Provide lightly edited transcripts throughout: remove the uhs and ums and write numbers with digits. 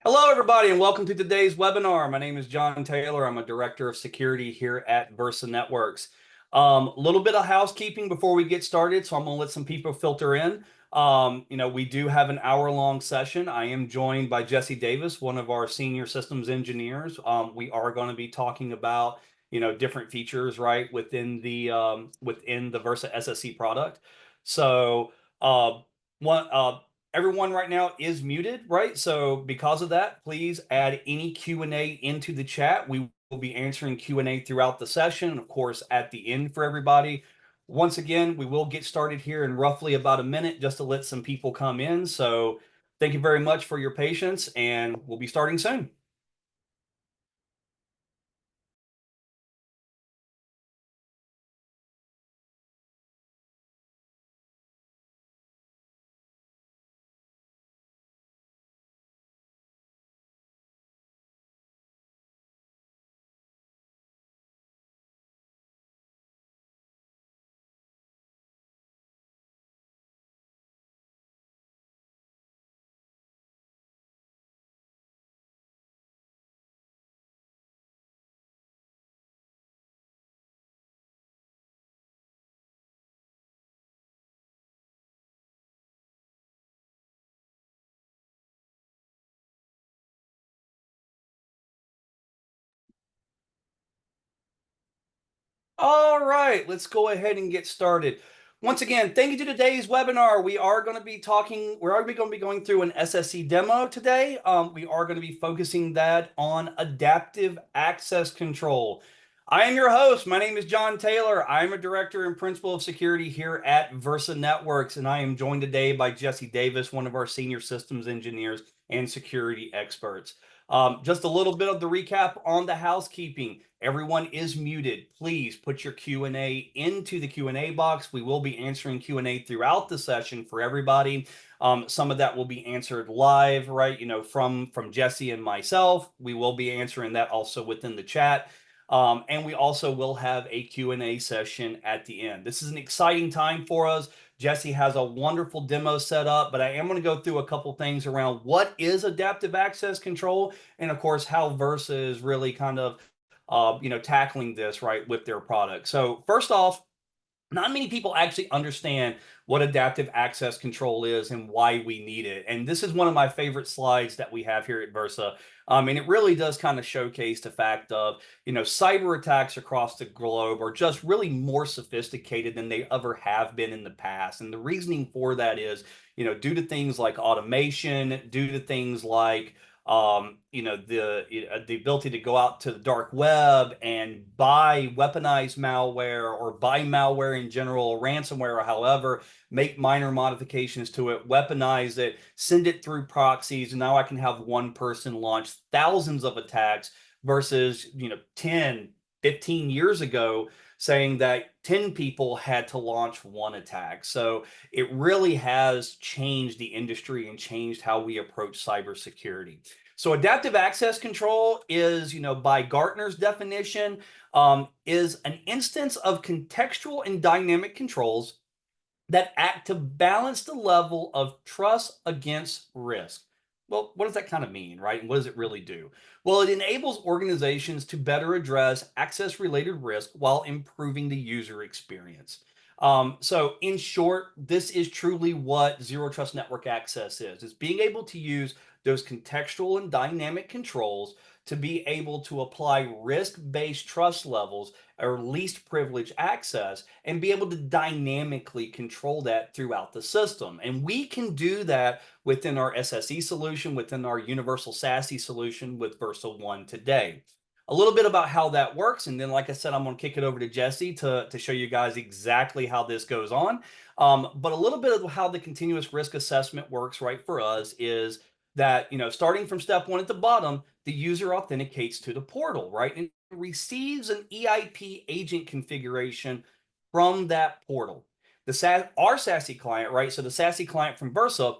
Hello, everybody, and welcome to today's webinar. My name is John Taylor. I'm a director of security here at Versa Networks. A little bit of housekeeping before we get started, so I'm going to let some people filter in. We do have an hour-long session. I am joined by Jesse Davis, one of our senior systems engineers. We are going to be talking about different features right within the Versa SSE product. So one everyone right now is muted, right? So because of that, please add any Q&A into the chat. We will be answering Q&A throughout the session, and of course, at the end for everybody. Once again, we will get started here in roughly about a minute just to let some people come in. So thank you very much for your patience, and we'll be starting soon. All right, let's go ahead and get started. Once again, thank you to today's webinar. We are going to be going through an SSE demo today. We are going to be focusing that on adaptive access control. I am your host. My name is John Taylor. I'm a director and principal of security here at Versa Networks, and I am joined today by Jesse Davis, one of our senior systems engineers and security experts. Just a little bit of the recap on the housekeeping. Everyone is muted. Please put your Q&A into the Q&A box. We will be answering Q&A throughout the session for everybody. Some of that will be answered live, right? From Jesse and myself. We will be answering that also within the chat. And we also will have a Q&A session at the end. This is an exciting time for us. Jesse has a wonderful demo set up, but I am going to go through a couple things around what is adaptive access control, and of course how Versa is really kind of tackling this right with their product. So first off, not many people actually understand what adaptive access control is and why we need it. And this is one of my favorite slides that we have here at Versa. And it really does kind of showcase the fact of, cyber attacks across the globe are just really more sophisticated than they ever have been in the past. And the reasoning for that is, due to things like automation, due to things like the ability to go out to the dark web and buy weaponized malware or buy malware in general, ransomware, or however, make minor modifications to it, weaponize it, send it through proxies, and now I can have one person launch thousands of attacks versus 10, 15 years ago saying that 10 people had to launch one attack. So it really has changed the industry and changed how we approach cybersecurity. So adaptive access control is, by Gartner's definition, is an instance of contextual and dynamic controls that act to balance the level of trust against risk. Well, what does that kind of mean, right? And what does it really do? Well, it enables organizations to better address access-related risk while improving the user experience. So in short, this is truly what Zero Trust Network Access is. It's being able to use those contextual and dynamic controls to be able to apply risk-based trust levels or least privilege access and be able to dynamically control that throughout the system. And we can do that within our SSE solution, within our universal SASE solution with Versa One today. A little bit about how that works, and then like I said, I'm going to kick it over to Jesse to show you guys exactly how this goes on. But a little bit of how the continuous risk assessment works right for us is that, starting from step one at the bottom, the user authenticates to the portal, right? And receives an EIP agent configuration from that portal. Our SASE client, right? So the SASE client from Versa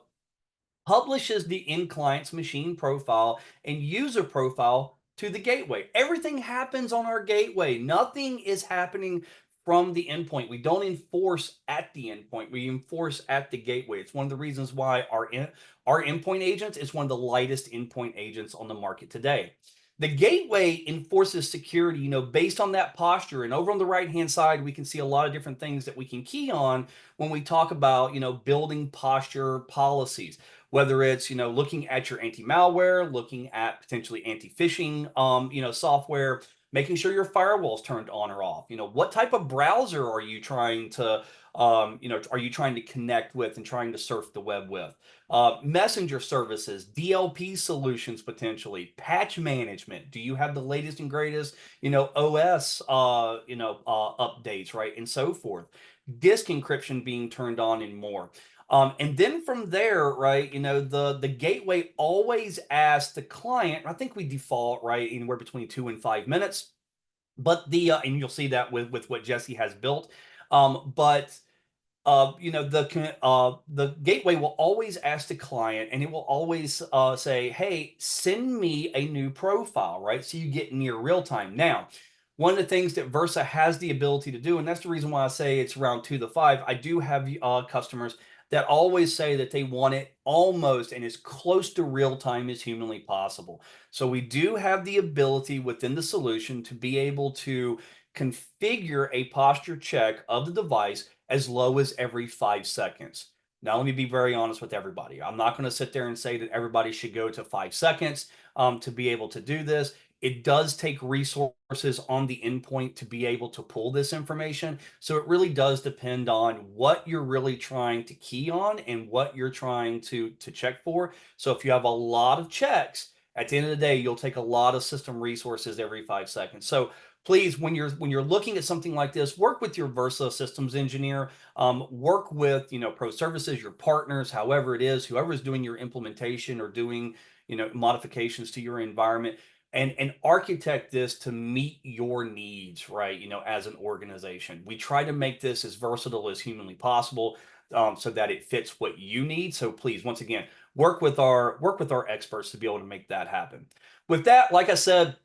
publishes the end client's machine profile and user profile to the gateway. Everything happens on our gateway. Nothing is happening from the endpoint. We don't enforce at the endpoint. We enforce at the gateway. It's one of the reasons why our endpoint agents is one of the lightest endpoint agents on the market today. The gateway enforces security, based on that posture. And over on the right-hand side, we can see a lot of different things that we can key on when we talk about, building posture policies, whether it's, looking at your anti-malware, looking at potentially anti-phishing, software, making sure your firewall's turned on or off. What type of browser are you trying to, are you trying to connect with and trying to surf the web with? Messenger services, DLP solutions, potentially patch management. Do you have the latest and greatest, OS, updates, right, and so forth? Disk encryption being turned on and more. And then from there, right, the gateway always asks the client. I think we default right anywhere between 2 and 5 minutes, but and you'll see that with what Jesse has built. But the gateway will always ask the client, and it will always say, hey, send me a new profile, right? So you get near real time. Now, one of the things that Versa has the ability to do, and that's the reason why I say it's around 2 to 5. I do have customers that always say that they want it almost and as close to real time as humanly possible. So we do have the ability within the solution to be able to configure a posture check of the device as low as every 5 seconds. Now, let me be very honest with everybody. I'm not going to sit there and say that everybody should go to 5 seconds to be able to do this. It does take resources on the endpoint to be able to pull this information. So it really does depend on what you're really trying to key on and what you're trying to check for. So if you have a lot of checks, at the end of the day, you'll take a lot of system resources every 5 seconds. So please, when you're looking at something like this, work with your Versa systems engineer, work with, pro services, your partners, however it is, whoever is doing your implementation or doing, modifications to your environment, and architect this to meet your needs, right? As an organization, we try to make this as versatile as humanly possible, so that it fits what you need. So please, once again, work with our experts to be able to make that happen. With that, like I said,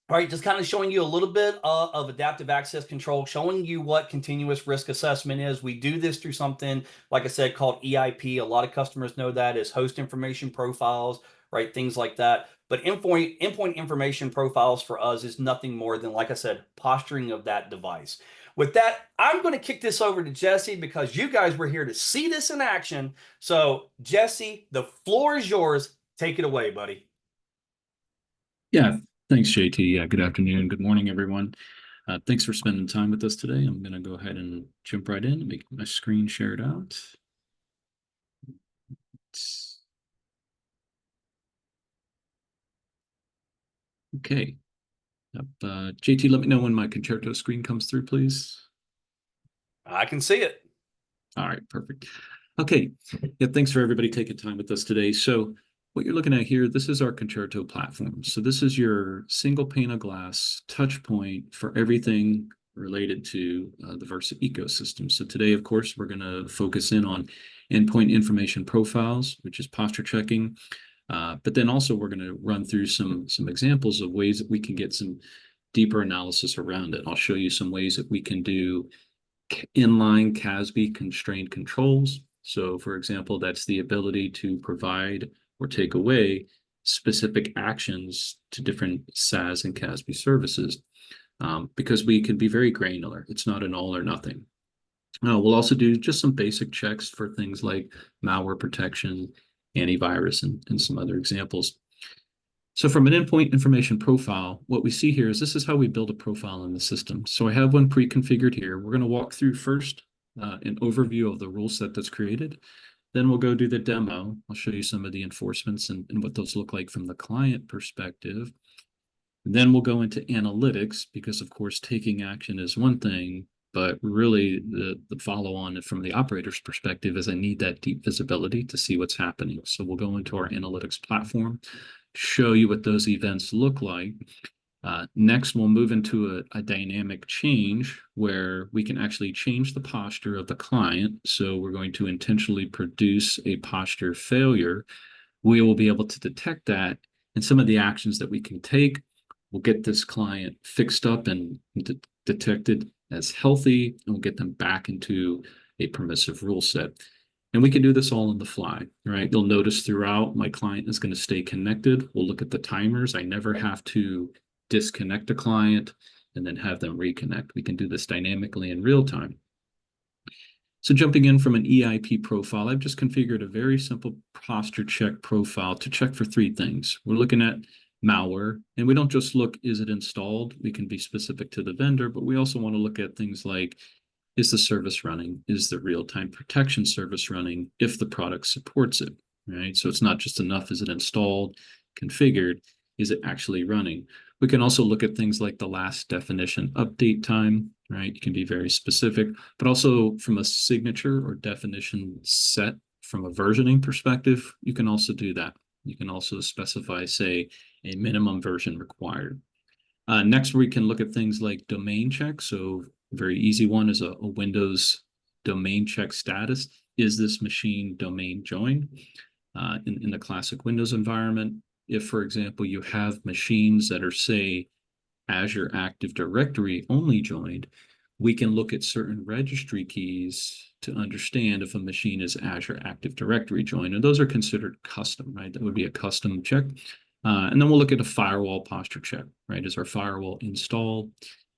all right, just kind of showing you a little bit of adaptive access control, showing you what continuous risk assessment is. We do this through something, like I said, called EIP. A lot of customers know that as host information profiles, right? Things like that. But endpoint information profiles for us is nothing more than, like I said, posturing of that device. With that, I'm going to kick this over to Jesse because you guys were here to see this in action. So, Jesse, the floor is yours. Take it away, buddy. Yeah, thanks, JT. Yeah, good afternoon, good morning, everyone. Thanks for spending time with us today. I'm going to go ahead and jump right in and make my screen shared out. Okay. JT, let me know when my Concerto screen comes through, please. I can see it. All right, perfect. Okay. Yeah, thanks for everybody taking time with us today. So what you're looking at here, this is our Concerto platform. So this is your single pane of glass touch point for everything related to the Versa ecosystem. So today, of course, we're going to focus in on endpoint information profiles, which is posture checking. But then also we're going to run through some examples of ways that we can get some deeper analysis around it. I'll show you some ways that we can do inline CASB constrained controls. So for example, that's the ability to provide or take away specific actions to different SaaS and CASB services, because we can be very granular. It's not an all or nothing. We'll also do just some basic checks for things like malware protection, antivirus, and some other examples. So from an endpoint information profile, what we see here is this is how we build a profile in the system. So I have one pre-configured here. We're going to walk through first an overview of the rule set that's created. Then we'll go do the demo. I'll show you some of the enforcements and what those look like from the client perspective. Then we'll go into analytics, because of course taking action is one thing, but really the follow-on from the operator's perspective is I need that deep visibility to see what's happening. So we'll go into our analytics platform, show you what those events look like. Next, we'll move into a dynamic change where we can actually change the posture of the client. So we're going to intentionally produce a posture failure. We will be able to detect that, and some of the actions that we can take will get this client fixed up and detected as healthy, and we'll get them back into a permissive rule set. And we can do this all on the fly, right? You'll notice throughout my client is going to stay connected. We'll look at the timers. I never have to disconnect a client and then have them reconnect. We can do this dynamically in real time. So jumping in from an EIP profile, I've just configured a very simple posture check profile to check for three things. We're looking at malware, and we don't just look, is it installed? We can be specific to the vendor, but we also want to look at things like, is the service running? Is the real-time protection service running if the product supports it, right? So it's not just enough, is it installed, configured, is it actually running? We can also look at things like the last definition update time, right? You can be very specific, but also from a signature or definition set from a versioning perspective, you can also do that. You can also specify, say, a minimum version required. Next, we can look at things like domain check. So very easy one is a Windows domain check status. Is this machine domain joined in the classic Windows environment? If, for example, you have machines that are, say, Azure Active Directory only joined, we can look at certain registry keys to understand if a machine is Azure Active Directory joined. And those are considered custom, right? That would be a custom check. And then we'll look at a firewall posture check, right? Is our firewall installed?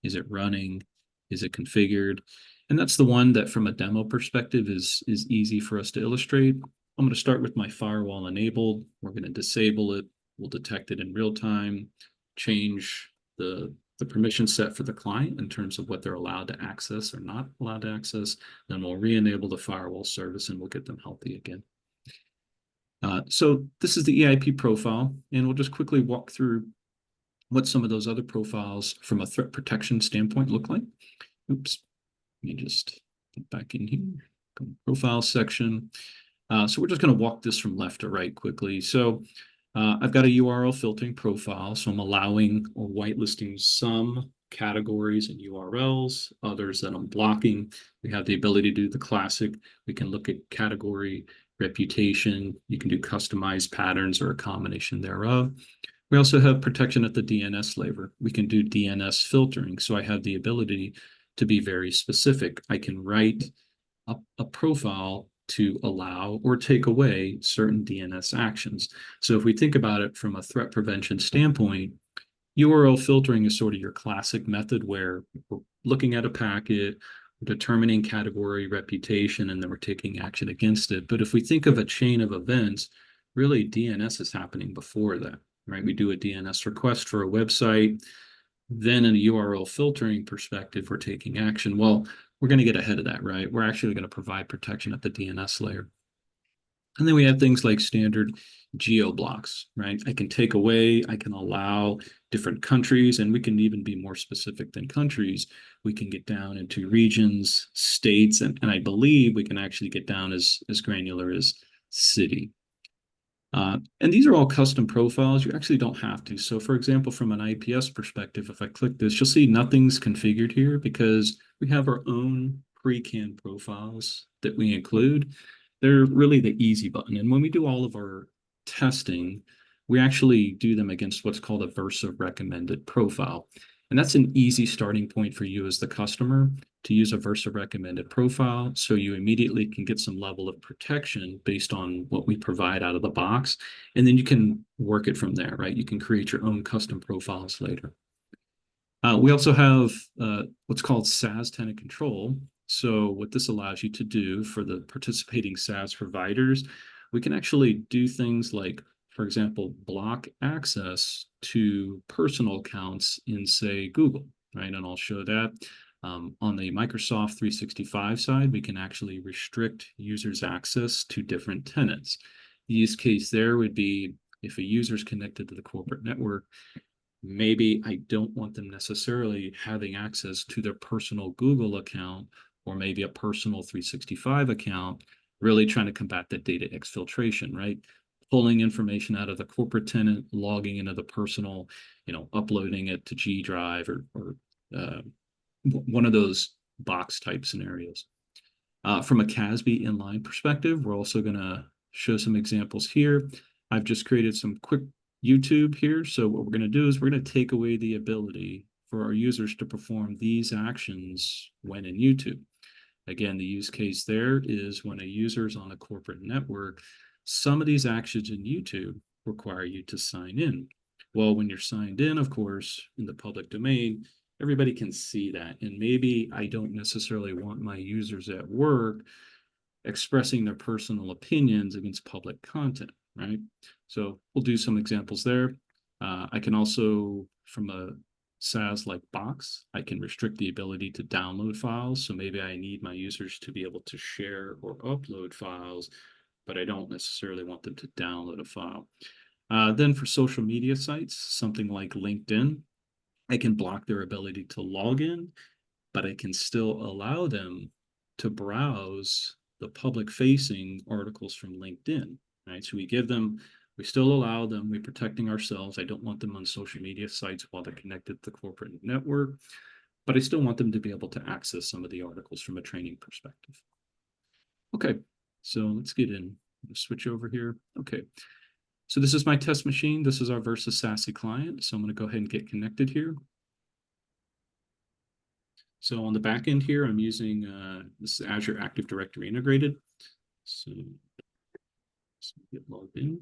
Is it running? Is it configured? And that's the one that from a demo perspective is easy for us to illustrate. I'm going to start with my firewall enabled. We're going to disable it. We'll detect it in real time, change the permission set for the client in terms of what they're allowed to access or not allowed to access. Then we'll re-enable the firewall service and we'll get them healthy again. So this is the EIP profile, and we'll just quickly walk through what some of those other profiles from a threat protection standpoint look like. Oops, let me just get back in here. Go to the profile section. So we're just going to walk this from left to right quickly. So I've got a URL filtering profile, so I'm allowing or whitelisting some categories and URLs, others that I'm blocking. We have the ability to do the classic. We can look at category reputation. You can do customized patterns or a combination thereof. We also have protection at the DNS layer. We can do DNS filtering. So I have the ability to be very specific. I can write a profile to allow or take away certain DNS actions. So if we think about it from a threat prevention standpoint, URL filtering is sort of your classic method where we're looking at a packet, we're determining category reputation, and then we're taking action against it. But if we think of a chain of events, really DNS is happening before that, right? We do a DNS request for a website. Then in a URL filtering perspective, we're taking action. Well, we're going to get ahead of that, right? We're actually going to provide protection at the DNS layer. And then we have things like standard geo blocks, right? I can take away, I can allow different countries, and we can even be more specific than countries. We can get down into regions, states, and I believe we can actually get down as granular as city. And these are all custom profiles. You actually don't have to. So for example, from an IPS perspective, if I click this, you'll see nothing's configured here because we have our own pre-canned profiles that we include. They're really the easy button. And when we do all of our testing, we actually do them against what's called a Versa recommended profile. And that's an easy starting point for you as the customer to use a Versa recommended profile. So you immediately can get some level of protection based on what we provide out of the box. And then you can work it from there, right? You can create your own custom profiles later. We also have what's called SaaS tenant control. So what this allows you to do for the participating SaaS providers, we can actually do things like, for example, block access to personal accounts in, say, Google, right? And I'll show that. On the Microsoft 365 side, we can actually restrict users' access to different tenants. The use case there would be if a user is connected to the corporate network, maybe I don't want them necessarily having access to their personal Google account or maybe a personal 365 account, really trying to combat that data exfiltration, right? Pulling information out of the corporate tenant, logging into the personal, uploading it to G Drive or one of those box type scenarios. From a CASB inline perspective, we're also going to show some examples here. I've just created some quick YouTube here. So what we're going to do is we're going to take away the ability for our users to perform these actions when in YouTube. Again, the use case there is when a user is on a corporate network, some of these actions in YouTube require you to sign in. Well, when you're signed in, of course, in the public domain, everybody can see that. And maybe I don't necessarily want my users at work expressing their personal opinions against public content, right? So we'll do some examples there. I can also, from a SaaS like Box, I can restrict the ability to download files. So maybe I need my users to be able to share or upload files, but I don't necessarily want them to download a file. Then for social media sites, something like LinkedIn, I can block their ability to log in, but I can still allow them to browse the public facing articles from LinkedIn, right? So we still allow them, we're protecting ourselves. I don't want them on social media sites while they're connected to the corporate network, but I still want them to be able to access some of the articles from a training perspective. Okay, so let's get in. Switch over here. Okay, so this is my test machine. This is our Versus SASE client. So I'm going to go ahead and get connected here. So on the back end here, I'm using this is Azure Active Directory integrated. So let's get logged in.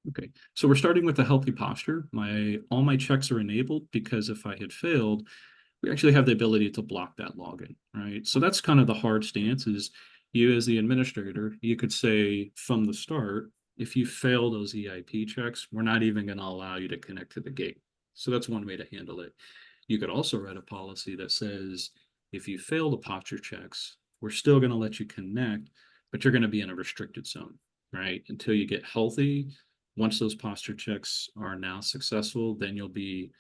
Okay, so we're starting with a healthy posture. All my checks are enabled because if I had failed, we actually have the ability to block that login, right? So that's kind of the hard stance is you as the administrator, you could say from the start, if you fail those EIP checks, we're not even going to allow you to connect to the gate. So that's one way to handle it. You could also write a policy that says, if you fail the posture checks, we're still going to let you connect, but you're going to be in a restricted zone, right? Until you get healthy. Once those posture checks are now successful, then you'll be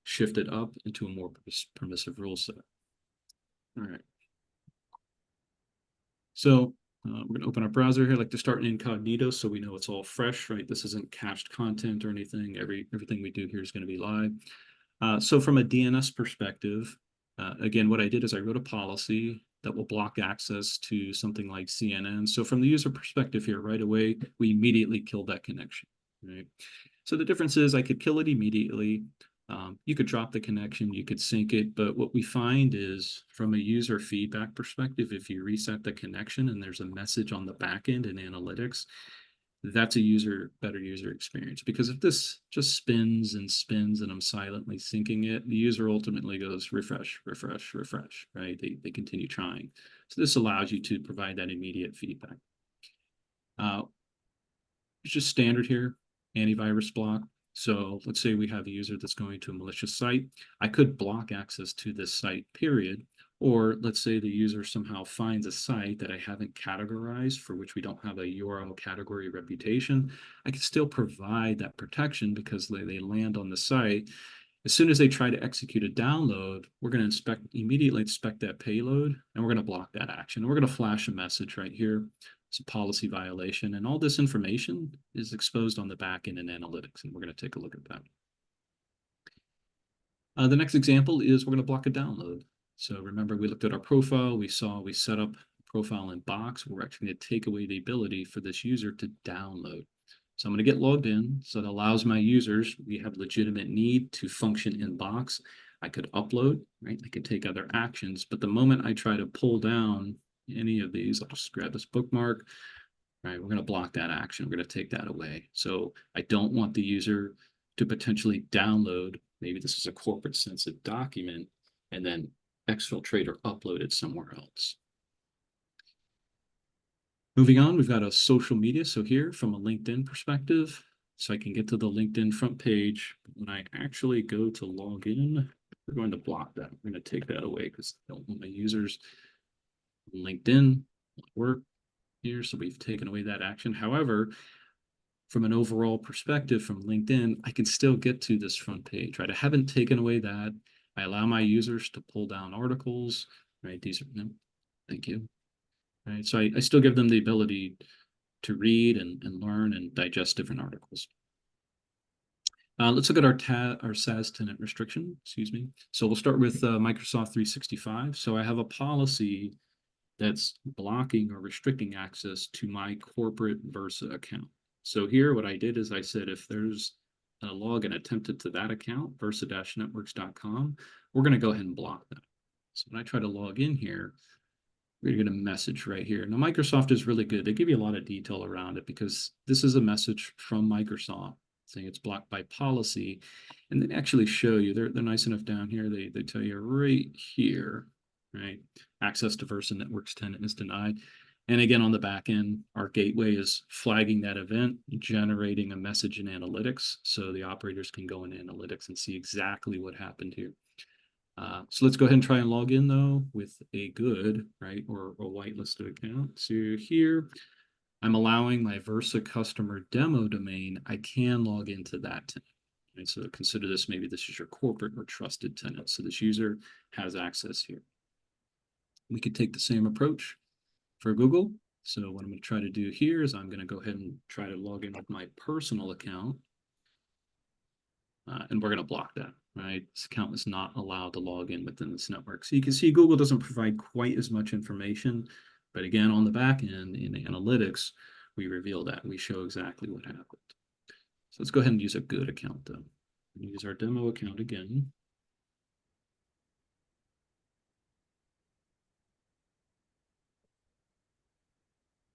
shifted up into a more permissive rule set. All right. So we're going to open our browser here. I like to start in incognito so we know it's all fresh, right? This isn't cached content or anything. Everything we do here is going to be live. So from a DNS perspective, again, what I did is I wrote a policy that will block access to something like CNN. So from the user perspective here, right away, we immediately killed that connection, right? So the difference is I could kill it immediately. You could drop the connection, you could sync it, but what we find is from a user feedback perspective, if you reset the connection and there's a message on the back end in analytics, that's a better user experience. Because if this just spins and spins and I'm silently syncing it, the user ultimately goes refresh, refresh, refresh, right? They continue trying. So this allows you to provide that immediate feedback. It's just standard here, antivirus block. So let's say we have a user that's going to a malicious site. I could block access to this site, period. Or let's say the user somehow finds a site that I haven't categorized, for which we don't have a URL category reputation. I can still provide that protection because they land on the site. As soon as they try to execute a download, we're going to immediately inspect that payload, and we're going to block that action. We're going to flash a message right here. It's a policy violation, and all this information is exposed on the back end in analytics, and we're going to take a look at that. The next example is we're going to block a download. So remember, we looked at our profile. We set up a profile in Box. We're actually going to take away the ability for this user to download. So I'm going to get logged in. So it allows my users, we have legitimate need to function in Box. I could upload, right? I could take other actions. But the moment I try to pull down any of these, I'll just grab this bookmark, right? We're going to block that action. We're going to take that away. So I don't want the user to potentially download, maybe this is a corporate sensitive document, and then exfiltrate or upload it somewhere else. Moving on, we've got a social media. So here from a LinkedIn perspective, so I can get to the LinkedIn front page. When I actually go to log in, we're going to block that. We're going to take that away because I don't want my users on LinkedIn work here. So we've taken away that action. However, from an overall perspective from LinkedIn, I can still get to this front page, right? I haven't taken away that. I allow my users to pull down articles, right? These are, no, thank you. Right, so I still give them the ability to read and learn and digest different articles. Let's look at our SaaS tenant restriction, excuse me. So we'll start with Microsoft 365. So I have a policy that's blocking or restricting access to my corporate Versa account. So here what I did is I said if there's a login attempted to that account, versa-networks.com, we're going to go ahead and block that. So when I try to log in here, we're going to get a message right here. Now, Microsoft is really good. They give you a lot of detail around it because this is a message from Microsoft saying it's blocked by policy. And they actually show you, they're nice enough down here. They tell you right here, right? Access to Versa Networks tenant is denied. And again, on the back end, our gateway is flagging that event, generating a message in analytics. So the operators can go in analytics and see exactly what happened here. So let's go ahead and try and log in though with a good, right, or a whitelisted account. So here, I'm allowing my Versa customer demo domain. I can log into that tenant. Right? So consider this, maybe this is your corporate or trusted tenant. So this user has access here. We could take the same approach for Google. So what I'm going to try to do here is I'm going to go ahead and try to log in with my personal account. And we're going to block that, right? This account is not allowed to log in within this network. So you can see Google doesn't provide quite as much information, but again, on the back end in the analytics, we reveal that. We show exactly what happened. So let's go ahead and use a good account though. Use our demo account again.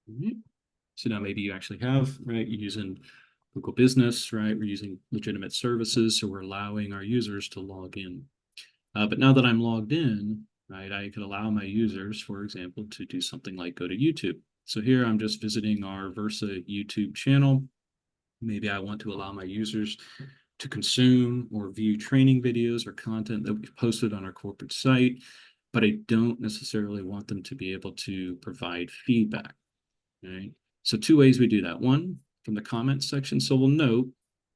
Right. So now maybe you actually have, right, you're using Google Business, right? We're using legitimate services, so we're allowing our users to log in. But now that I'm logged in, right, I could allow my users, for example, to do something like go to YouTube. So here I'm just visiting our Versa YouTube channel. Maybe I want to allow my users to consume or view training videos or content that we've posted on our corporate site, but I don't necessarily want them to be able to provide feedback, right? So two ways we do that. One, from the comments section. So we'll note,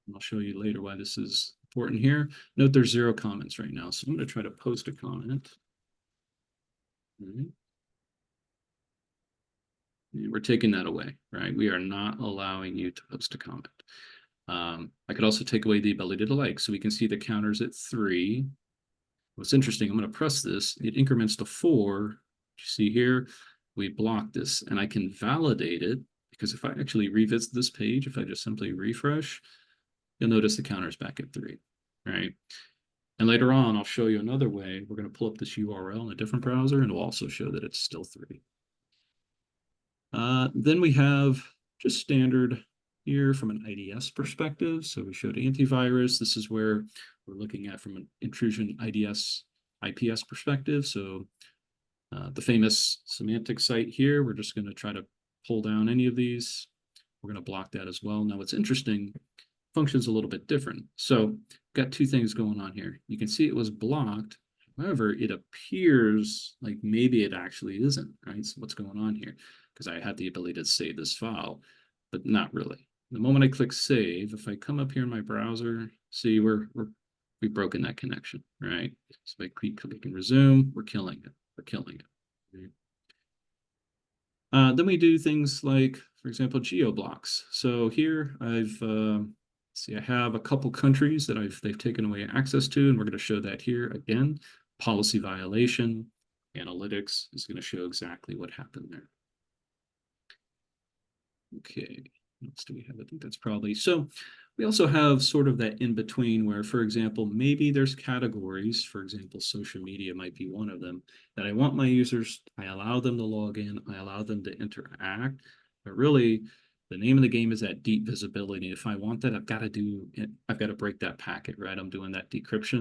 and I'll show you later why this is important here. Note there's 0 comments right now. So I'm going to try to post a comment. Right. We're taking that away, right? We are not allowing you to post a comment. I could also take away the ability to like. So we can see the counters at 3. What's interesting, I'm going to press this. It increments to 4. You see here, we block this, and I can validate it because if I actually revisit this page, if I just simply refresh, you'll notice the counter's back at 3, right? And later on, I'll show you another way. We're going to pull up this URL in a different browser, and it'll also show that it's still 3. Then we have just standard here from an IDS perspective. So we showed antivirus. This is where we're looking at from an intrusion IDS IPS perspective. So the famous semantic site here, we're just going to try to pull down any of these. We're going to block that as well. Now, what's interesting, functions a little bit different. So got 2 things going on here. You can see it was blocked. However, it appears like maybe it actually isn't, right? So what's going on here? Because I had the ability to save this file, but not really. The moment I click save, if I come up here in my browser, see we've broken that connection, right? So if I keep clicking resume, we're killing it. We're killing it. Right? Then we do things like, for example, geo blocks. So here I've see, I have a couple countries that they've taken away access to, and we're going to show that here again. Policy violation, analytics is going to show exactly what happened there. Okay, what else do we have? I think that's probably, so we also have sort of that in between where, for example, maybe there's categories, for example, social media might be one of them, that I want my users, I allow them to log in, I allow them to interact, but really the name of the game is that deep visibility. If I want that, I've got to break that packet, right? I'm doing that decryption.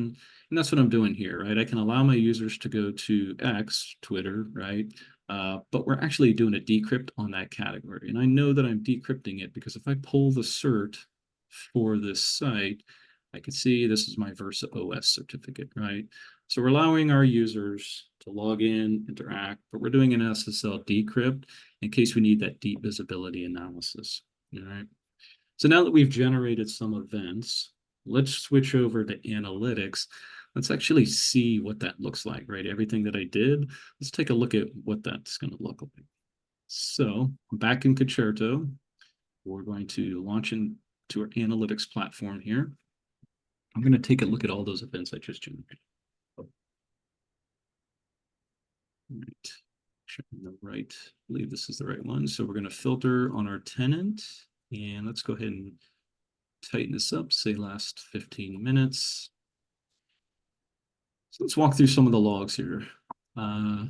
And that's what I'm doing here, right? I can allow my users to go to X, Twitter, right? But we're actually doing a decrypt on that category. And I know that I'm decrypting it because if I pull the cert for this site, I can see this is my Versa OS certificate, right? So we're allowing our users to log in, interact, but we're doing an SSL decrypt in case we need that deep visibility analysis, all right? So now that we've generated some events, let's switch over to analytics. Let's actually see what that looks like, right? Everything that I did, let's take a look at what that's going to look like. So back in Concerto, we're going to launch into our analytics platform here. I'm going to take a look at all those events I just generated. All right. I believe this is the right one. So we're going to filter on our tenant, and let's go ahead and tighten this up, say last 15 minutes. So let's walk through some of the logs here. There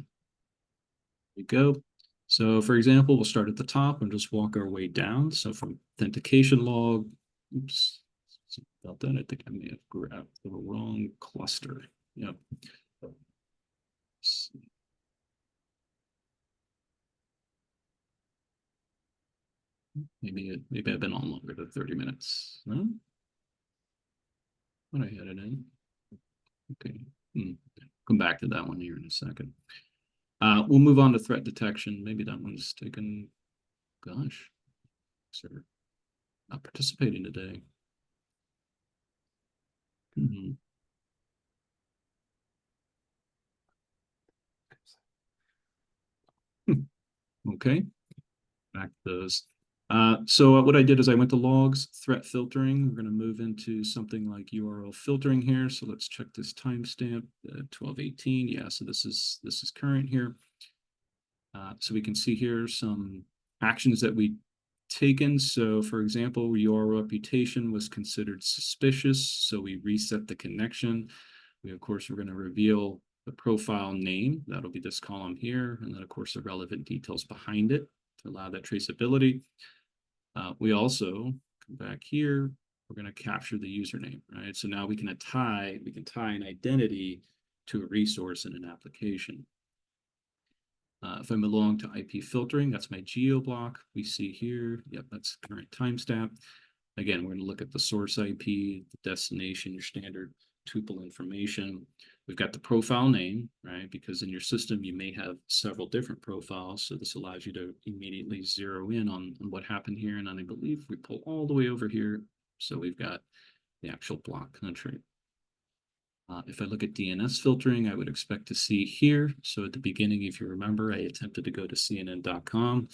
we go. So for example, we'll start at the top and just walk our way down. So from authentication log, oops, about that, I think I may have grabbed the wrong cluster. Yep. Maybe I've been on longer than 30 minutes. No? What I had it in. Okay. Come back to that one here in a second. We'll move on to threat detection. Maybe that one's taken, gosh, sir, not participating today. Okay, back to those. So what I did is I went to logs, threat filtering. We're going to move into something like URL filtering here. So let's check this timestamp, 12:18. Yeah, so this is current here. So we can see here some actions that we taken. So for example, your reputation was considered suspicious. So we reset the connection. We, of course, we're going to reveal the profile name. That'll be this column here. And then, of course, the relevant details behind it to allow that traceability. We also come back here. We're going to capture the username, right? So now we can tie an identity to a resource in an application. If I move along to IP filtering, that's my geo block. We see here, yep, that's current timestamp. Again, we're going to look at the source IP, the destination, your standard tuple information. We've got the profile name, right? Because in your system, you may have several different profiles. So this allows you to immediately zero in on what happened here. And then I believe we pull all the way over here. So we've got the actual block country. If I look at DNS filtering, I would expect to see here. So at the beginning, if you remember, I attempted to go to CNN.com.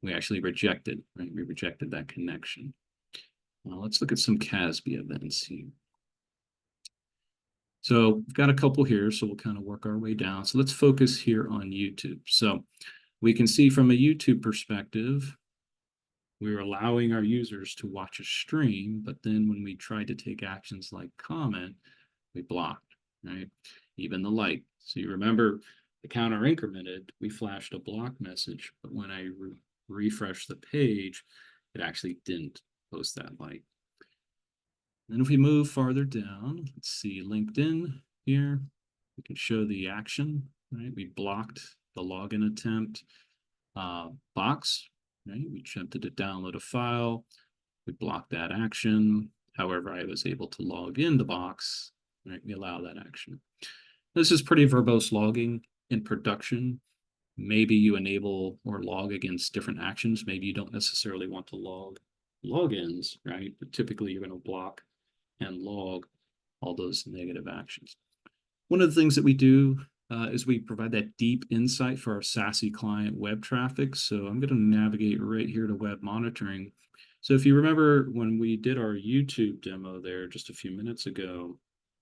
We actually rejected, right? We rejected that connection. Let's look at some CASB events here. So we've got a couple here, so we'll kind of work our way down. So let's focus here on YouTube. So we can see from a YouTube perspective, we're allowing our users to watch a stream, but then when we try to take actions like comment, we blocked, right? Even the like. So you remember the counter incremented, we flashed a block message, but when I refresh the page, it actually didn't post that like. And if we move farther down, let's see LinkedIn here, we can show the action, right? We blocked the login attempt box, right? We attempted to download a file, we blocked that action. However, I was able to log in the box, right? We allow that action. This is pretty verbose logging in production. Maybe you enable or log against different actions. Maybe you don't necessarily want to log logins, right? But typically you're going to block and log all those negative actions. One of the things that we do is we provide that deep insight for our SASE client web traffic. So I'm going to navigate right here to web monitoring. So if you remember when we did our YouTube demo there just a few minutes ago,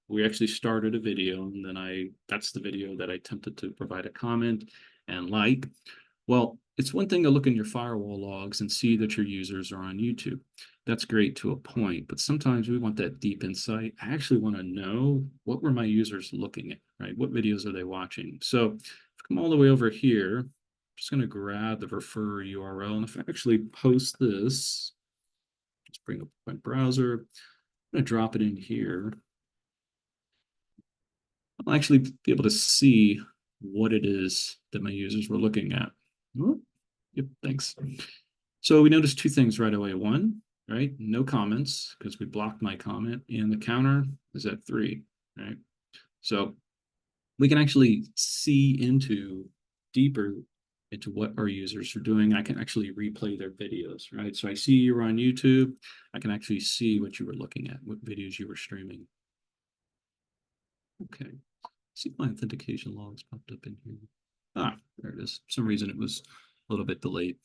we actually started a video, and then that's the video that I attempted to provide a comment and like. Well, it's one thing to look in your firewall logs and see that your users are on YouTube. That's great to a point, but sometimes we want that deep insight. I actually want to know, what were my users looking at, right? What videos are they watching? So if I come all the way over here, I'm just going to grab the refer URL. And if I actually post this, just bring up my browser, I'm going to drop it in here. I'll actually be able to see what it is that my users were looking at. Oh, yep, thanks. So we noticed two things right away. One, right, no comments because we blocked my comment, and the counter is at 3, right? So we can actually see deeper into what our users are doing. I can actually replay their videos, right? So I see you were on YouTube. I can actually see what you were looking at, what videos you were streaming. Okay. See my authentication logs popped up in here. There it is. For some reason it was a little bit delayed.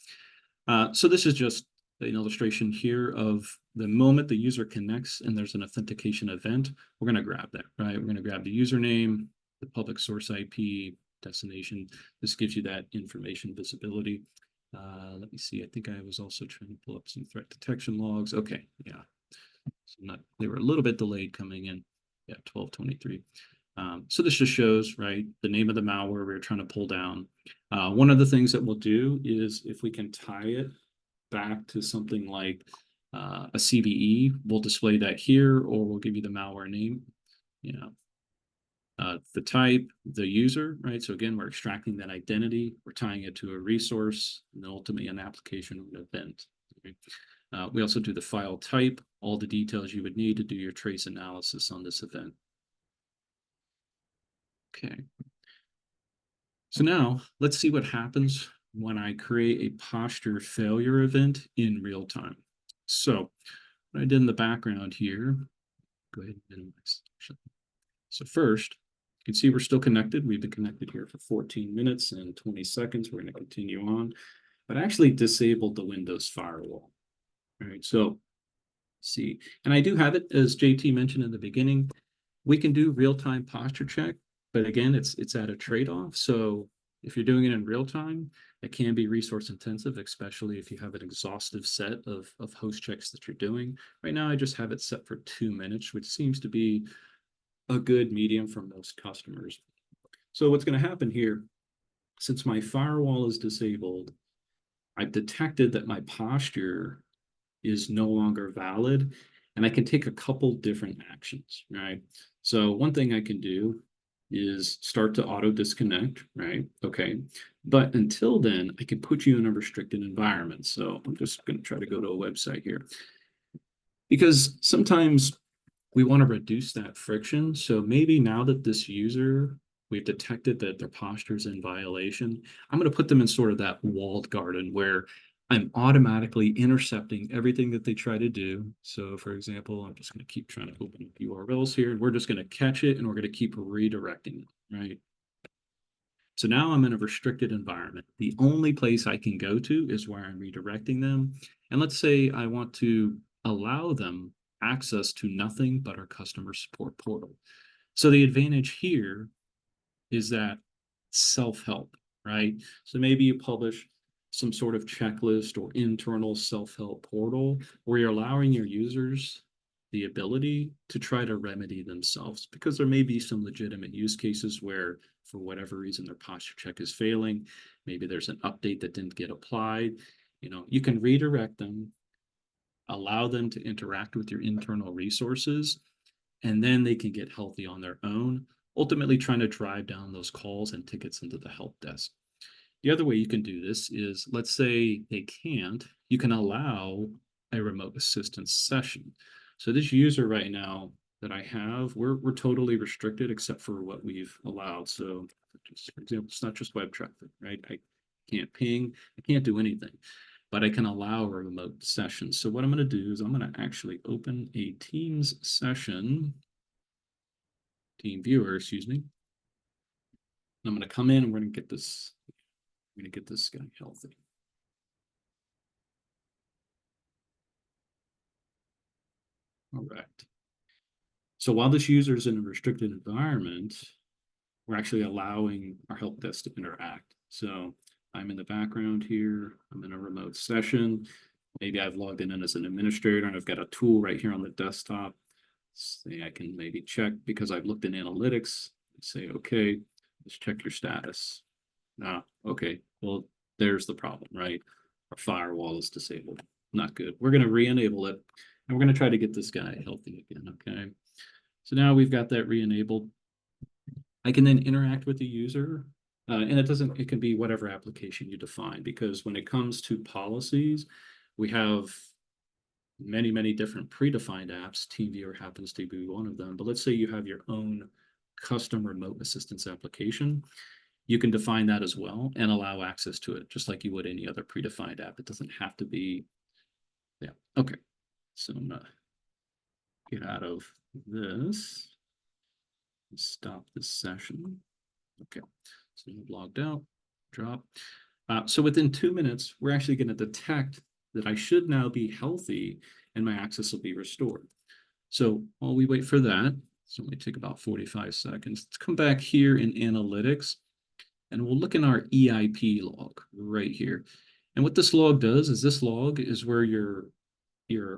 So this is just an illustration here of the moment the user connects and there's an authentication event, we're going to grab that, right? We're going to grab the username, the public source IP, destination. This gives you that information visibility. Let me see. I think I was also trying to pull up some threat detection logs. Okay, yeah. So they were a little bit delayed coming in. Yeah, 1223. So this just shows, right, the name of the malware we're trying to pull down. One of the things that we'll do is if we can tie it back to something like a CVE, we'll display that here, or we'll give you the malware name, the type, the user, right? So again, we're extracting that identity, we're tying it to a resource, and then ultimately an application or an event. Okay? We also do the file type, all the details you would need to do your trace analysis on this event. Okay. So now let's see what happens when I create a posture failure event in real time. So what I did in the background here, go ahead and minimize. So first, you can see we're still connected. We've been connected here for 14 minutes and 20 seconds. We're going to continue on, but I actually disabled the Windows firewall. All right, so see, and I do have it, as JT mentioned in the beginning, we can do real-time posture check, but again, it's at a trade-off. So if you're doing it in real time, it can be resource intensive, especially if you have an exhaustive set of host checks that you're doing. Right now, I just have it set for 2 minutes, which seems to be a good medium for most customers. So what's going to happen here, since my firewall is disabled, I've detected that my posture is no longer valid, and I can take a couple different actions, right? So one thing I can do is start to auto disconnect, right? Okay. But until then, I can put you in a restricted environment. So I'm just going to try to go to a website here, because sometimes we want to reduce that friction. So maybe now that this user, we've detected that their posture is in violation, I'm going to put them in sort of that walled garden where I'm automatically intercepting everything that they try to do. So for example, I'm just going to keep trying to open up URLs here, and we're just going to catch it and we're going to keep redirecting it, right? So now I'm in a restricted environment. The only place I can go to is where I'm redirecting them. And let's say I want to allow them access to nothing but our customer support portal. So the advantage here is that self-help, right? So maybe you publish some sort of checklist or internal self-help portal where you're allowing your users the ability to try to remedy themselves, because there may be some legitimate use cases where for whatever reason their posture check is failing. Maybe there's an update that didn't get applied. You can redirect them, allow them to interact with your internal resources, and then they can get healthy on their own, ultimately trying to drive down those calls and tickets into the help desk. The other way you can do this is, let's say they can't, you can allow a remote assistance session. So this user right now that I have, we're totally restricted except for what we've allowed. So just, for example, it's not just web traffic, right? I can't ping, I can't do anything, but I can allow a remote session. So what I'm going to do is I'm going to actually open a Teams session, team viewer, excuse me. I'm going to come in and we're going to get this, guy healthy. All right. So while this user is in a restricted environment, we're actually allowing our help desk to interact. So I'm in the background here. I'm in a remote session. Maybe I've logged in as an administrator and I've got a tool right here on the desktop. Say I can maybe check because I've looked in analytics. Say, okay, let's check your status. Okay, well, there's the problem, right? Our firewall is disabled. Not good. We're going to re-enable it, and we're going to try to get this guy healthy again, okay? So now we've got that re-enabled. I can then interact with the user, and it can be whatever application you define, because when it comes to policies, we have many, many different predefined apps. TeamViewer happens to be one of them, but let's say you have your own custom remote assistance application. You can define that as well and allow access to it, just like you would any other predefined app. It doesn't have to be, yeah, okay. So I'm gonna get out of this, stop this session. Okay, so I'm logged out, drop. So within 2 minutes, we're actually gonna detect that I should now be healthy and my access will be restored. So while we wait for that, it's only take about 45 seconds. Let's come back here in analytics and we'll look in our EIP log right here. And what this log does is this log is where your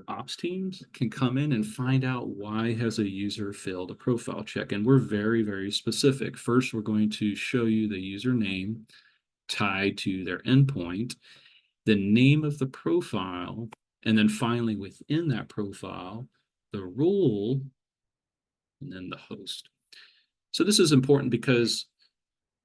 ops teams can come in and find out why has a user failed a profile check. And we're very, very specific. First, we're going to show you the username tied to their endpoint, the name of the profile, and then finally within that profile, the role, and then the host. So this is important because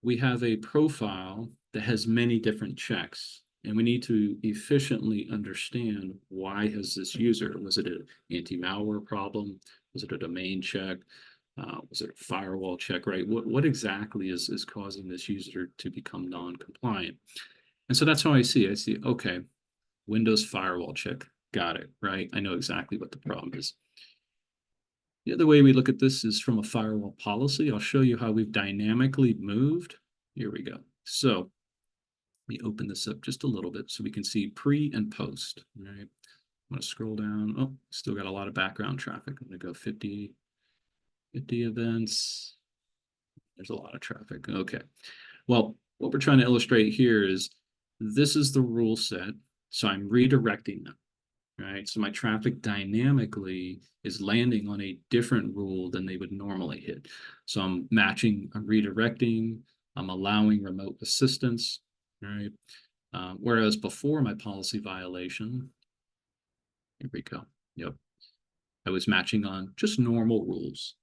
we have a profile that has many different checks, and we need to efficiently understand why has this user, was it an anti-malware problem? Was it a domain check? Was it a firewall check, right? What exactly is causing this user to become non-compliant? And so that's how I see it. I see, okay, Windows firewall check. Got it, right? I know exactly what the problem is. The other way we look at this is from a firewall policy. I'll show you how we've dynamically moved. Here we go. So let me open this up just a little bit so we can see pre and post. All right. I'm going to scroll down. Oh, still got a lot of background traffic. I'm going to go 50 events. There's a lot of traffic. Okay. Well, what we're trying to illustrate here is this is the rule set. So I'm redirecting them. Right. So my traffic dynamically is landing on a different rule than they would normally hit. So I'm matching, I'm redirecting, I'm allowing remote assistance. Right. Whereas before my policy violation, here we go. Yep. I was matching on just normal rules.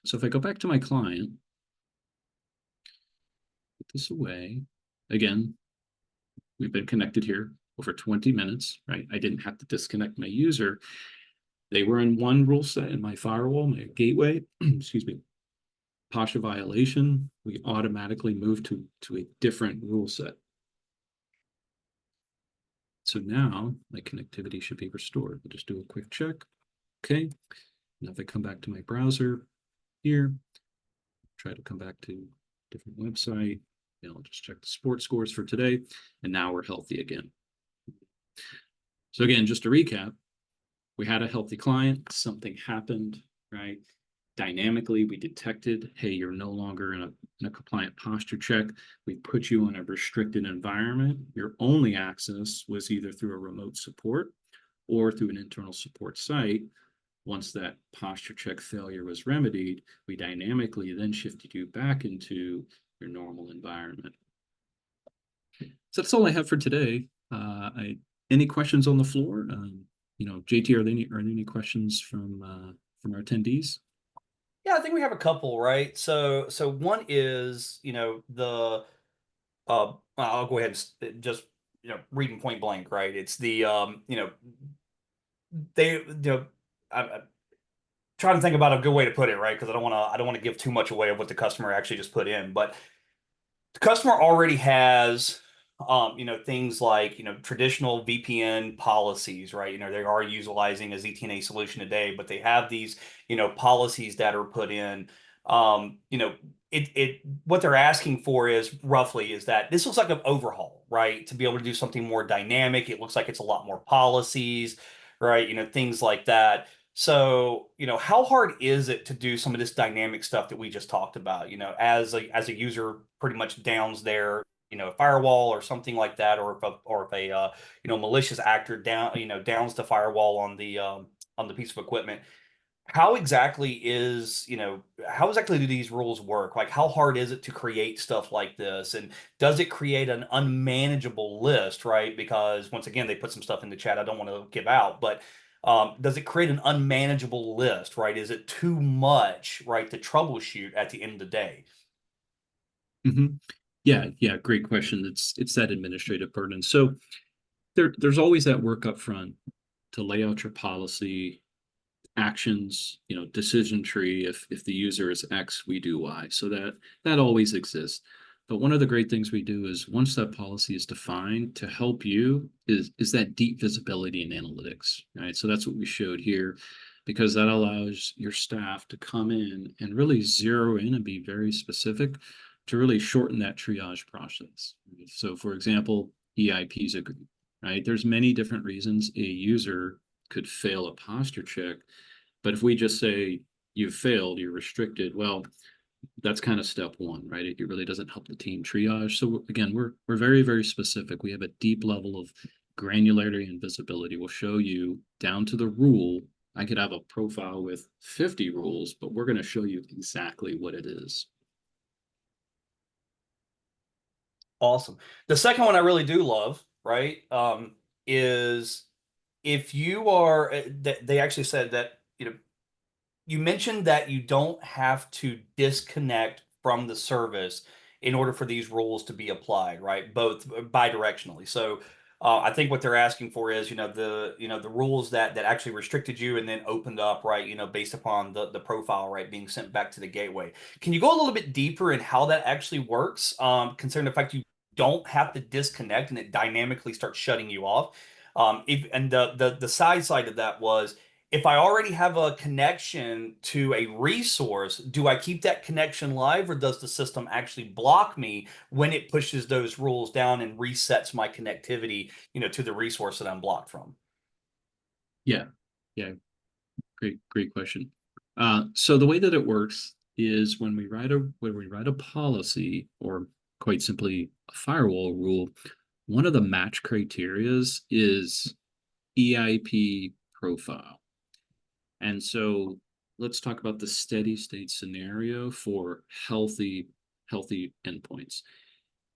So if I go back to my client, put this away, again, we've been connected here over 20 minutes, right? I didn't have to disconnect my user. They were in one rule set in my firewall, my gateway, excuse me, Pasha violation. We automatically moved to a different rule set. So now my connectivity should be restored. We'll just do a quick check. Okay. Now if I come back to my browser here, try to come back to a different website, and I'll just check the sports scores for today. And now we're healthy again. So again, just to recap, we had a healthy client, something happened, right? Dynamically, we detected, hey, you're no longer in a compliant posture check. We put you in a restricted environment. Your only access was either through a remote support or through an internal support site. Once that posture check failure was remedied, we dynamically then shifted you back into your normal environment. So that's all I have for today. Any questions on the floor? JT, are there any questions from our attendees? Yeah, I think we have a couple, right? So one is, I'll go ahead and just, reading point blank, right? It's the, I'm trying to think about a good way to put it, right? Because I don't want to give too much away of what the customer actually just put in, but the customer already has things like traditional VPN policies, right? They are utilizing a ZTNA solution today, but they have these policies that are put in. It what they're asking for is roughly is that this looks like an overhaul, right? To be able to do something more dynamic. It looks like it's a lot more policies, right? Things like that. So, how hard is it to do some of this dynamic stuff that we just talked about, as a user pretty much downs their, firewall or something like that, or if a malicious actor downs the firewall on the piece of equipment. How exactly do these rules work? Like, how hard is it to create stuff like this? And does it create an unmanageable list, right? Because once again, they put some stuff in the chat I don't want to give out, but does it create an unmanageable list, right? Is it too much, right, to troubleshoot at the end of the day? Mm-hmm. Yeah, great question. It's that administrative burden. So there's always that work up front to lay out your policy, actions, decision tree. If the user is X, we do Y. So that always exists. But one of the great things we do is once that policy is defined to help you is that deep visibility in analytics, right? So that's what we showed here, because that allows your staff to come in and really zero in and be very specific to really shorten that triage process. So for example, EIP is a right? There's many different reasons a user could fail a posture check, but if we just say you've failed, you're restricted, well, that's kind of step one, right? It really doesn't help the team triage. So again, we're very, very specific. We have a deep level of granularity and visibility. We'll show you down to the rule. I could have a profile with 50 rules, but we're going to show you exactly what it is. Awesome. The second one I really do love, right, is if you are, they actually said that, you mentioned that you don't have to disconnect from the service in order for these rules to be applied, right? Both bidirectionally. So I think what they're asking for is, the rules that actually restricted you and then opened up, right? Based upon the profile, right, being sent back to the gateway. Can you go a little bit deeper in how that actually works? Considering the fact you don't have to disconnect and it dynamically starts shutting you off. If and the side of that was, if I already have a connection to a resource, do I keep that connection live, or does the system actually block me when it pushes those rules down and resets my connectivity, to the resource that I'm blocked from? Yeah, yeah, great question. So the way that it works is when we write a policy, or quite simply a firewall rule, one of the match criterias is EIP profile. And so let's talk about the steady state scenario for healthy endpoints.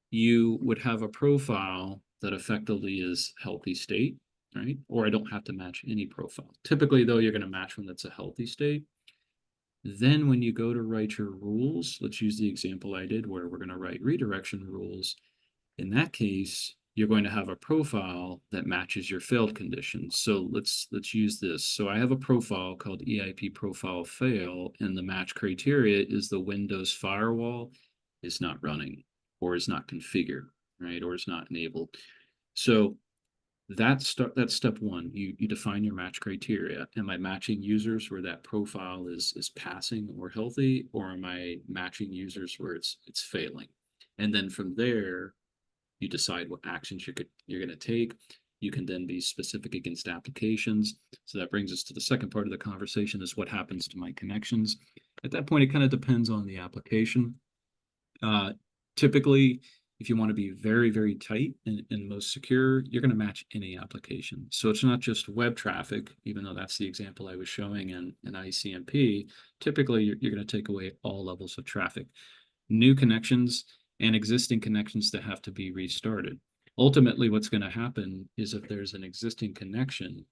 You would have a profile that effectively is healthy state, right? Or I don't have to match any profile. Typically, though, you're going to match one that's a healthy state. Then when you go to write your rules, let's use the example I did where we're going to write redirection rules. In that case, you're going to have a profile that matches your failed conditions. So let's use this. So I have a profile called EIP profile fail, and the match criteria is the Windows firewall is not running, or is not configured, right? Or is not enabled. So that's step one. You define your match criteria. Am I matching users where that profile is passing or healthy, or am I matching users where it's failing? And then from there, you decide what actions you're going to take. You can then be specific against applications. So that brings us to the second part of the conversation, is what happens to my connections. At that point, it kind of depends on the application. Typically, if you want to be very, very tight and most secure, you're going to match any application. So it's not just web traffic, even though that's the example I was showing in ICMP. Typically, you're going to take away all levels of traffic. New connections and existing connections that have to be restarted. Ultimately, what's going to happen is, if there's an existing connection,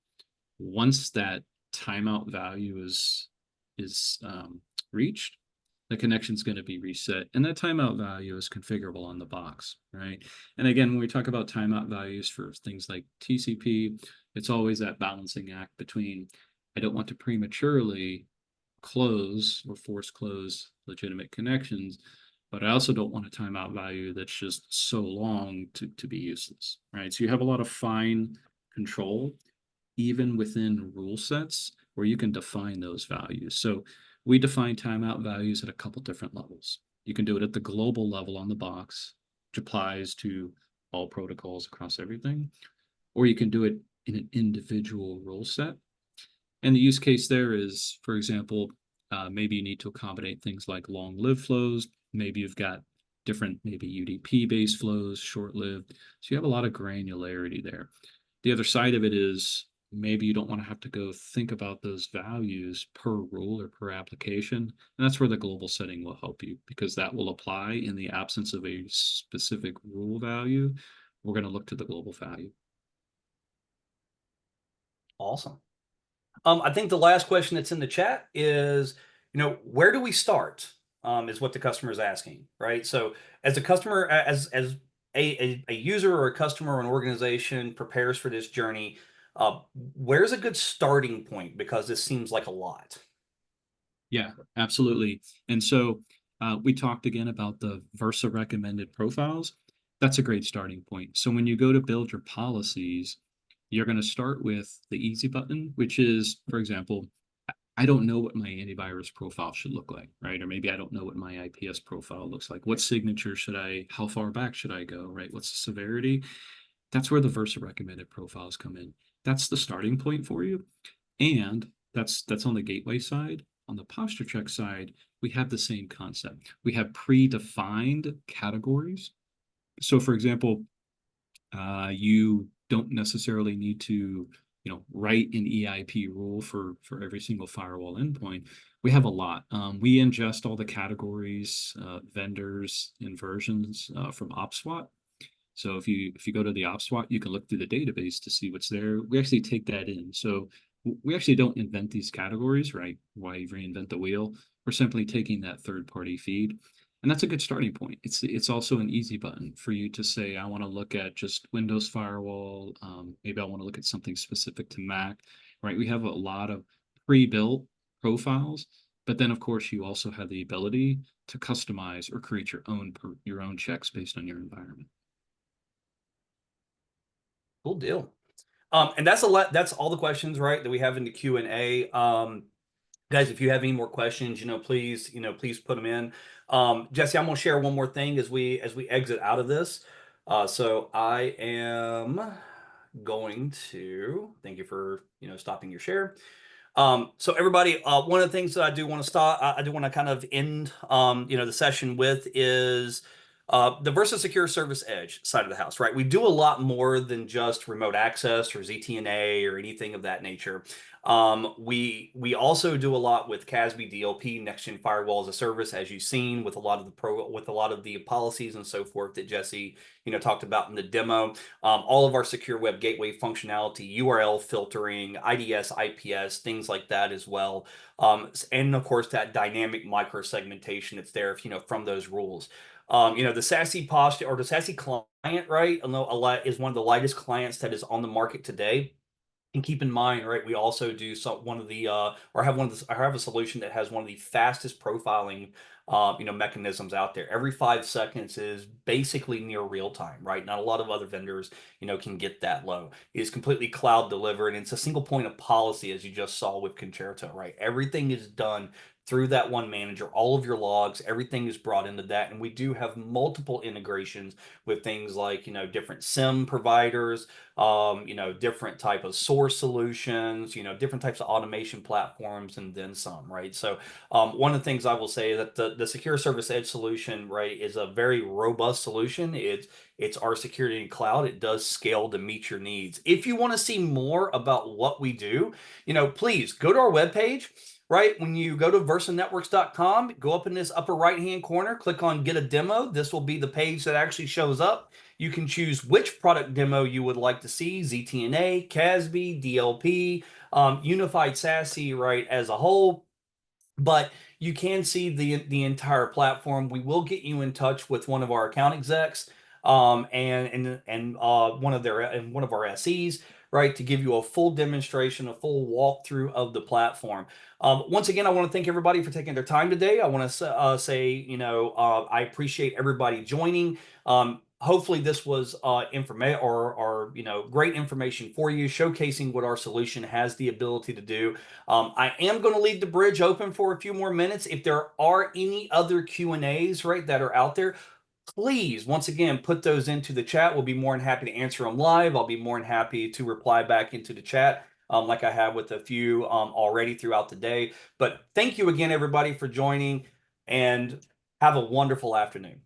once that timeout value is reached, the connection is going to be reset, and that timeout value is configurable on the box, right? And again, when we talk about timeout values for things like TCP, it's always that balancing act between, I don't want to prematurely close or force close legitimate connections, but I also don't want a timeout value that's just so long to be useless, right? So you have a lot of fine control, even within rule sets, where you can define those values. So we define timeout values at a couple different levels. You can do it at the global level on the box, which applies to all protocols across everything, or you can do it in an individual rule set. And the use case there is, for example, maybe you need to accommodate things like long-lived flows. Maybe you've got different, maybe UDP-based flows, short-lived. So you have a lot of granularity there. The other side of it is, maybe you don't want to have to go think about those values per rule or per application. And that's where the global setting will help you, because that will apply in the absence of a specific rule value. We're going to look to the global value. Awesome. I think the last question that's in the chat is, where do we start? Is what the customer is asking, right? So, as a customer, as a user or a customer or an organization prepares for this journey, where's a good starting point? Because this seems like a lot. Yeah, absolutely. And so we talked again about the Versa recommended profiles. That's a great starting point. So when you go to build your policies, you're going to start with the easy button, which is, for example, I don't know what my antivirus profile should look like, right? Or maybe I don't know what my IPS profile looks like. What signature should how far back should I go, right? What's the severity? That's where the Versa recommended profiles come in. That's the starting point for you. And that's on the gateway side. On the posture check side, we have the same concept. We have predefined categories. So for example, you don't necessarily need to, write an EIP rule for every single firewall endpoint. We have a lot. We ingest all the categories, vendors, and versions from OpSWAT. So if you go to the OpSWAT, you can look through the database to see what's there. We actually take that in. So we actually don't invent these categories, right? Why reinvent the wheel? We're simply taking that third-party feed. And that's a good starting point. It's also an easy button for you to say, I want to look at just Windows firewall. Maybe I want to look at something specific to Mac, right? We have a lot of pre-built profiles, but then of course you also have the ability to customize or create your own checks based on your environment. Cool deal. And that's a lot. That's all the questions, right, that we have in the Q&A. Guys, if you have any more questions, please put them in. Jesse, I'm gonna share one more thing as we exit out of this. So I am going to thank you for stopping your share. So everybody, one of the things that I do want to I do want to kind of end, the session with is the Versa Secure Service Edge side of the house, right? We do a lot more than just remote access or ZTNA or anything of that nature. We also do a lot with CASB DLP, Next Gen Firewall as a Service, as you've seen with a lot of the policies and so forth that Jesse talked about in the demo. All of our secure web gateway functionality, URL filtering, IDS, IPS, things like that as well. And of course, that dynamic micro segmentation that's there, from those rules. The SASE posture or the SASE client, right? I know a lot is one of the lightest clients that is on the market today. And keep in mind, right, we also do one of the or have one of the I have a solution that has one of the fastest profiling mechanisms out there. Every 5 seconds is basically near real time, right? Not a lot of other vendors, can get that low. It is completely cloud delivered, and it's a single point of policy, as you just saw with Concerto, right? Everything is done through that one manager. All of your logs, everything is brought into that, and we do have multiple integrations with things like different SIM providers, different type of source solutions, different types of automation platforms, and then some, right? So one of the things I will say is that the Secure Service Edge solution, right, is a very robust solution. It's our security in cloud. It does scale to meet your needs. If you want to see more about what we do, please go to our webpage. Right, when you go to versanetworks.com, go up in this upper right-hand corner, click on Get a Demo. This will be the page that actually shows up. You can choose which product demo you would like to see: ZTNA, CASB, DLP, Unified SASE, right, as a whole. But you can see the entire platform. We will get you in touch with one of our account execs, and one of our SEs, right, to give you a full demonstration, a full walkthrough of the platform. Once again, I want to thank everybody for taking their time today. I want to say, I appreciate everybody joining. Hopefully this was information or great information for you, showcasing what our solution has the ability to do. I am going to leave the bridge open for a few more minutes. If there are any other Q&As, right, that are out there, please, once again, put those into the chat. We'll be more than happy to answer them live. I'll be more than happy to reply back into the chat, like I have with a few already throughout the day. But thank you again, everybody, for joining, and have a wonderful afternoon.